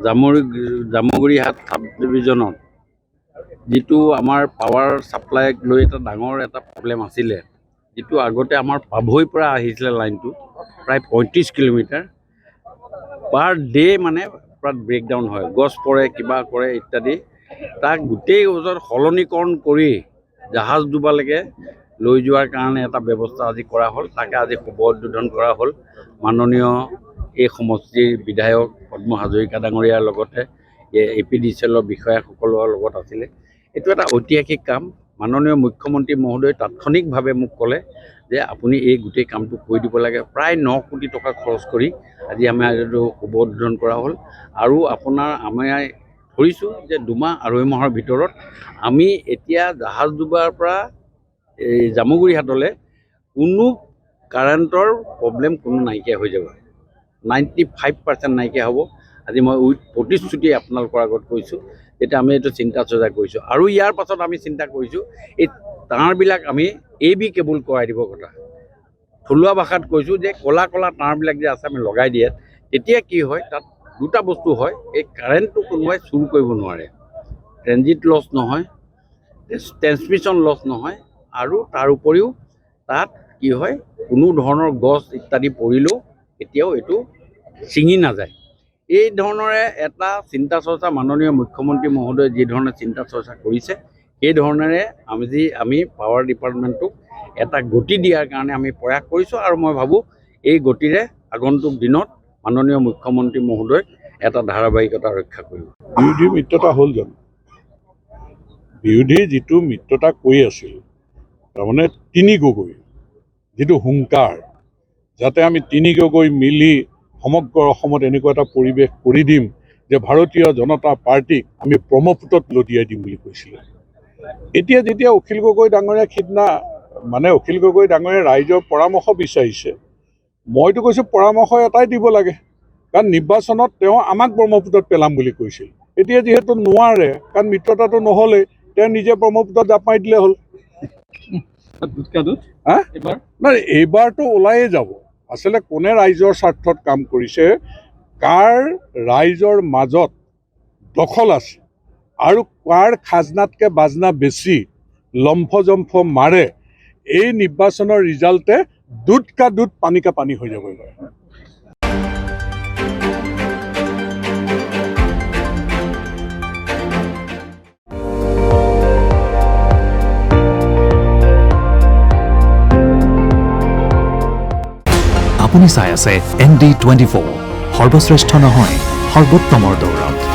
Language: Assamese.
জামুগুৰিহাট সাব ডিভিজনত যিটো আমাৰ পাৱাৰ ছাপ্লাইক লৈ এটা ডাঙৰ এটা প্ৰব্লেম আছিলে, যিটো আগতে আমাৰ পাভৈৰ পৰা আহিছিলে লাইনটো প্ৰায় 35 কিলোমিটাৰ পাৰ ডে মানে প্ৰায় ব্ৰেকডাউন হয়, গছ পৰে, কিবা কৰে ইত্যাদি। তাক গোটেই ওচৰত সলনিকৰণ কৰি জাহাজ ডুবালৈকে লৈ যোৱাৰ কাৰণে এটা ব্যৱস্থা আজি কৰা হ'ল। তাকে আজি শুভ উদ্বোধন কৰা হ'ল মাননীয় এই সমষ্টিৰ বিধায়ক পদ্ম হাজৰিকা ডাঙৰীয়াৰ লগতে APDCL বিষয়াসকলৰ লগত আছিলে। এইটো এটা ঐতিহাসিক কাম। মাননীয় মুখ্যমন্ত্ৰী মহোদয় তাৎক্ষণিকভাৱে মোক ক'লে যে আপুনি এই গোটেই কামটো কৰি দিব লাগে। প্ৰায় 9 কোটি টকা খৰচ কৰি আজি আমাৰ এইটো শুভ উদ্বোধন কৰা হ'ল। আৰু আপোনাৰ আমি ধৰিছোঁ যে 2 মাহ 2.5 মাহৰ ভিতৰত আমি এতিয়া জাহাজ ডুবাৰ পৰা এই জামুগুৰিহাটলৈ কোনো কাৰেণ্টৰ প্ৰব্লেম কোনো নাইকিয়া হৈ যাব, 95% নাইকিয়া হ'ব। আজি মই প্ৰতিশ্ৰুতি আপোনালোকৰ আগত কৈছোঁ, এতিয়া আমি এইটো চিন্তা চৰ্চা কৰিছোঁ। আৰু ইয়াৰ পাছত আমি চিন্তা কৰিছোঁ এই তাঁৰবিলাক আমি AB কেবুল কৰাই দিব কথা। থলুৱা ভাষাত কৈছোঁ যে ক'লা তাঁৰবিলাক যে আছে আমি লগাই দিয়ে, তেতিয়া কি হয়, তাত দুটা বস্তু হয়। এই কাৰেণ্টটো কোনোবাই চুৰ কৰিব নোৱাৰে, ট্ৰেনজিট লছ নহয়, ট্ৰেন্সমিশ্যন লছ নহয়, আৰু তাৰ উপৰিও তাত কি হয়, কোনো ধৰণৰ গছ ইত্যাদি পৰিলেও এতিয়াও এইটো ছিঙি নাযায়। এই ধৰণৰে এটা চিন্তা চৰ্চা মাননীয় মুখ্যমন্ত্ৰী মহোদয়ে যি ধৰণে চিন্তা চৰ্চা কৰিছে, সেই ধৰণেৰে আমি পাৱাৰ ডিপাৰ্টমেণ্টটোক এটা গতি দিয়াৰ কাৰণে আমি প্ৰয়াস কৰিছোঁ। আৰু মই ভাবোঁ এই গতিৰে আগন্তুক দিনত মাননীয় মুখ্যমন্ত্ৰী মহোদয় এটা ধাৰাবাহিকতা ৰক্ষা কৰিব। বিৰোধী মিত্ৰতা হ'ল জানো? বিৰোধী যিটো মিত্ৰতা কৈ আছিল, তাৰমানে 3 গগৈ যিটো হুংকাৰ, যাতে আমি 3 গগৈ মিলি সমগ্ৰ অসমত এনেকুৱা এটা পৰিৱেশ কৰি দিম যে ভাৰতীয় জনতা পাৰ্টিক আমি ব্ৰহ্মপুত্ৰত লদিয়াই দিম বুলি কৈছিলে। এতিয়া যেতিয়া অখিল গগৈ ডাঙৰীয়াক সিদিনা অখিল গগৈ ডাঙৰীয়াই ৰাইজৰ পৰামৰ্শ বিচাৰিছে, মইতো কৈছোঁ পৰামৰ্শ এটাই দিব লাগে, কাৰণ নিৰ্বাচনত তেওঁ আমাক ব্ৰহ্মপুত্ৰত পেলাম বুলি কৈছিল। এতিয়া যিহেতু নোৱাৰে, কাৰণ মিত্ৰতাটো নহ'লেই, তেওঁ নিজে ব্ৰহ্মপুত্ৰত জাপ মাৰি দিলে হ'ল। নাই, এইবাৰতো ওলাইয়ে যাব। আচলতে কোনে ৰাইজৰ স্বাৰ্থত কাম কৰিছে, কাৰ ৰাইজৰ মাজত দখল আছে আৰু কাৰ খাজনাতকৈ বাজনা বেছি লম্ফ মাৰে, এই নিৰ্বাচনৰ ৰিজাল্টে দুধ কা দুধ পানী কা পানী হৈ যাব। আপুনি চাই আছে ND24, সৰ্বশ্ৰেষ্ঠ নহয়, সৰ্বোত্তমৰ দৌৰত।